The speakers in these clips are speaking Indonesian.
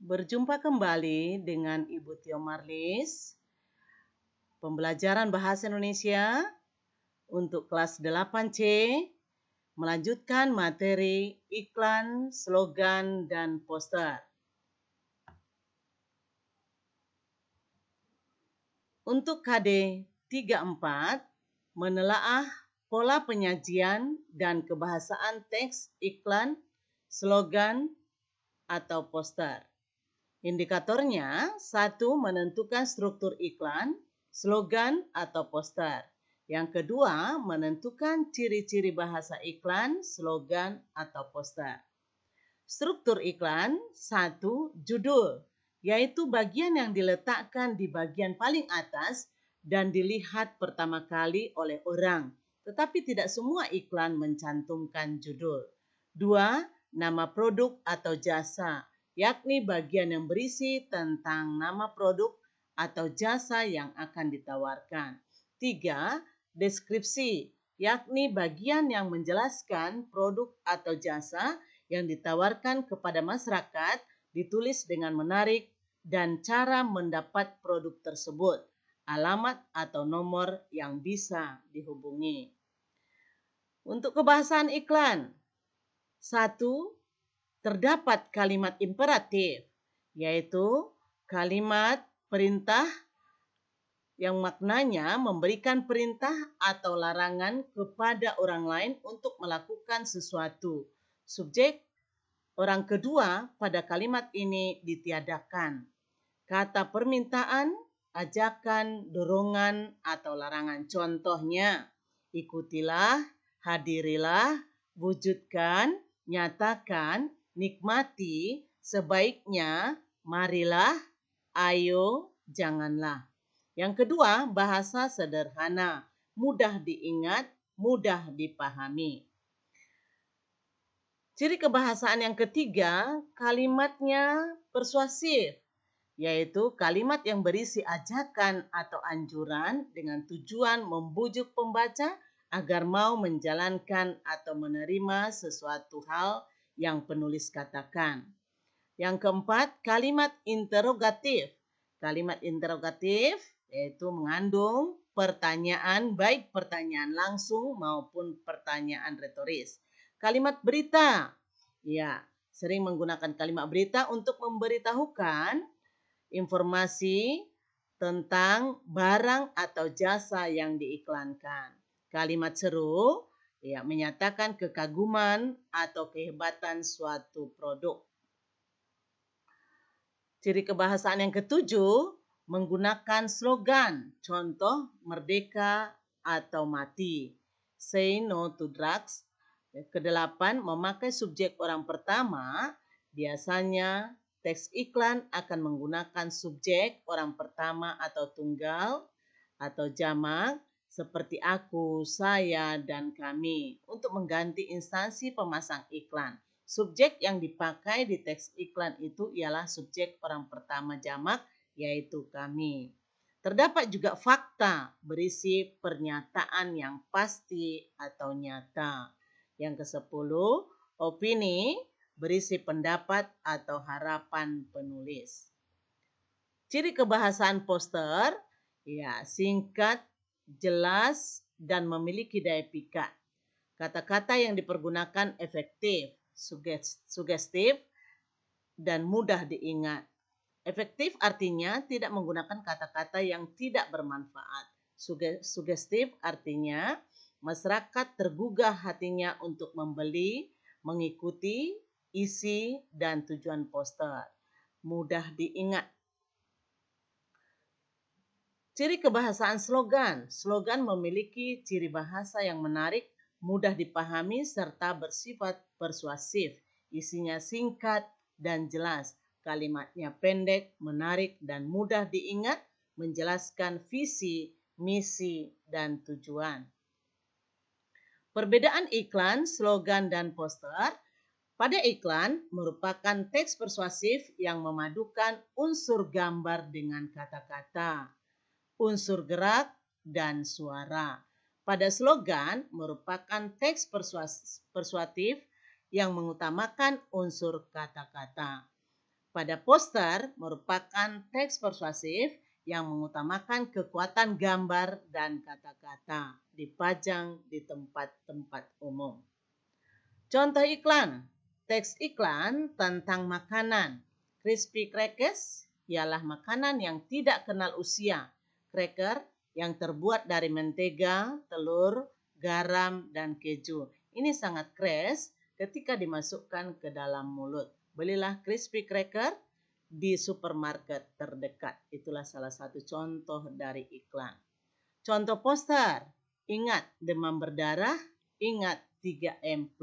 Berjumpa kembali dengan Ibu Tio Marlis, pembelajaran Bahasa Indonesia untuk kelas 8C, melanjutkan materi iklan, slogan, dan poster. Untuk KD 34, menelaah pola penyajian dan kebahasaan teks iklan, slogan, atau poster. Indikatornya, 1. Menentukan struktur iklan, slogan, atau poster. Yang kedua, menentukan ciri-ciri bahasa iklan, slogan, atau poster. Struktur iklan, 1. Judul, yaitu bagian yang diletakkan di bagian paling atas dan dilihat pertama kali oleh orang, tetapi tidak semua iklan mencantumkan judul. 2. Nama produk atau jasa, yakni bagian yang berisi tentang nama produk atau jasa yang akan ditawarkan. 3. Deskripsi, yakni bagian yang menjelaskan produk atau jasa yang ditawarkan kepada masyarakat, ditulis dengan menarik, dan cara mendapat produk tersebut, alamat atau nomor yang bisa dihubungi. Untuk kebahasaan iklan, 1. Terdapat kalimat imperatif, yaitu kalimat perintah yang maknanya memberikan perintah atau larangan kepada orang lain untuk melakukan sesuatu. Subjek orang kedua pada kalimat ini ditiadakan. Kata permintaan, ajakan, dorongan, atau larangan. Contohnya, ikutilah, hadirilah, wujudkan, nyatakan, nikmati, sebaiknya, marilah, ayo, janganlah. Yang kedua, bahasa sederhana, mudah diingat, mudah dipahami. Ciri kebahasaan yang ketiga, kalimatnya persuasif, yaitu kalimat yang berisi ajakan atau anjuran dengan tujuan membujuk pembaca agar mau menjalankan atau menerima sesuatu hal yang penulis katakan. Yang keempat, kalimat interrogatif. Kalimat interrogatif yaitu mengandung pertanyaan, baik pertanyaan langsung maupun pertanyaan retoris. Kalimat berita, ya, sering menggunakan kalimat berita untuk memberitahukan informasi tentang barang atau jasa yang diiklankan. Kalimat seru, ya, menyatakan kekaguman atau kehebatan suatu produk. Ciri kebahasaan yang ketujuh, menggunakan slogan, contoh merdeka atau mati. Say no to drugs. Kedelapan, memakai subjek orang pertama. Biasanya teks iklan akan menggunakan subjek orang pertama atau tunggal atau jamak seperti aku, saya, dan kami untuk mengganti instansi pemasang iklan. Subjek yang dipakai di teks iklan itu ialah subjek orang pertama jamak, yaitu kami. Terdapat juga fakta berisi pernyataan yang pasti atau nyata. Yang ke-10, opini berisi pendapat atau harapan penulis. Ciri kebahasaan poster, ya, singkat, jelas, dan memiliki daya pikat. Kata-kata yang dipergunakan efektif, sugestif, dan mudah diingat. Efektif artinya tidak menggunakan kata-kata yang tidak bermanfaat. Sugestif artinya masyarakat tergugah hatinya untuk membeli, mengikuti isi dan tujuan poster. Mudah diingat. Ciri kebahasaan slogan. Slogan memiliki ciri bahasa yang menarik, mudah dipahami, serta bersifat persuasif. Isinya singkat dan jelas. Kalimatnya pendek, menarik, dan mudah diingat, menjelaskan visi, misi, dan tujuan. Perbedaan iklan, slogan, dan poster. Pada iklan merupakan teks persuasif yang memadukan unsur gambar dengan kata-kata, unsur gerak, dan suara. Pada slogan merupakan teks persuasif yang mengutamakan unsur kata-kata. pada poster merupakan teks persuasif yang mengutamakan kekuatan gambar dan kata-kata dipajang di tempat-tempat umum. Contoh iklan. Teks iklan tentang makanan. Crispy crackers ialah makanan yang tidak kenal usia. Cracker yang terbuat dari mentega, telur, garam, dan keju. Ini sangat fresh ketika dimasukkan ke dalam mulut. Belilah crispy cracker di supermarket terdekat. Itulah salah satu contoh dari iklan. Contoh poster. Ingat demam berdarah, ingat 3M+.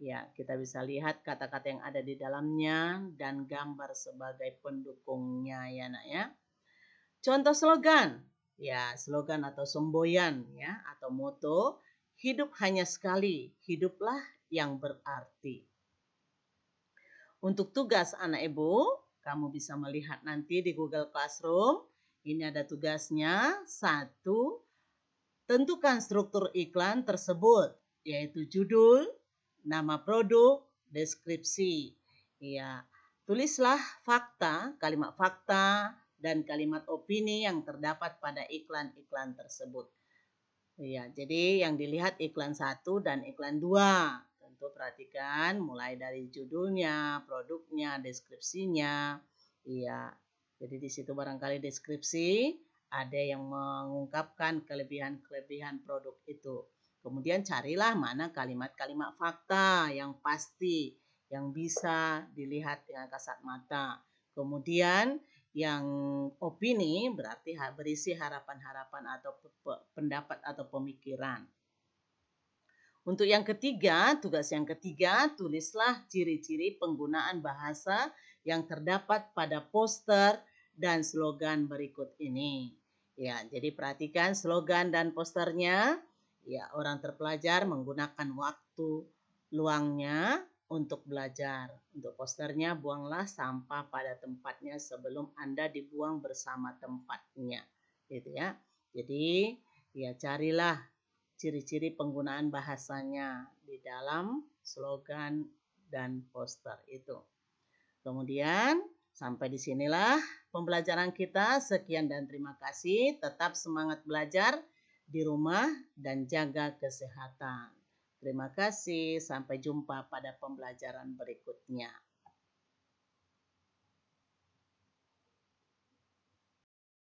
Ya, kita bisa lihat kata-kata yang ada di dalamnya dan gambar sebagai pendukungnya ya nak ya. Contoh slogan. Ya, slogan atau semboyan ya atau moto, hidup hanya sekali, hiduplah yang berarti. Untuk tugas anak ibu, kamu bisa melihat nanti di Google Classroom. Ini ada tugasnya. 1. Tentukan struktur iklan tersebut, yaitu judul, nama produk, deskripsi. Ya, tulislah fakta, kalimat fakta, dan kalimat opini yang terdapat pada iklan-iklan tersebut. Ya, jadi yang dilihat iklan 1 dan iklan 2. Tentu perhatikan mulai dari judulnya, produknya, deskripsinya. Iya. Jadi di situ barangkali deskripsi ada yang mengungkapkan kelebihan-kelebihan produk itu. Kemudian carilah mana kalimat-kalimat fakta yang pasti, yang bisa dilihat dengan kasat mata. Kemudian yang opini berarti berisi harapan-harapan atau pendapat atau pemikiran. Untuk yang ketiga, tugas yang ketiga, tulislah ciri-ciri penggunaan bahasa yang terdapat pada poster dan slogan berikut ini. Ya, jadi perhatikan slogan dan posternya. Ya, orang terpelajar menggunakan waktu luangnya untuk belajar. Untuk posternya, buanglah sampah pada tempatnya sebelum Anda dibuang bersama tempatnya. Gitu ya. Jadi, ya carilah ciri-ciri penggunaan bahasanya di dalam slogan dan poster itu. Kemudian sampai di sinilah pembelajaran kita. Sekian dan terima kasih. Tetap semangat belajar di rumah dan jaga kesehatan. Terima kasih. Sampai jumpa pada pembelajaran berikutnya.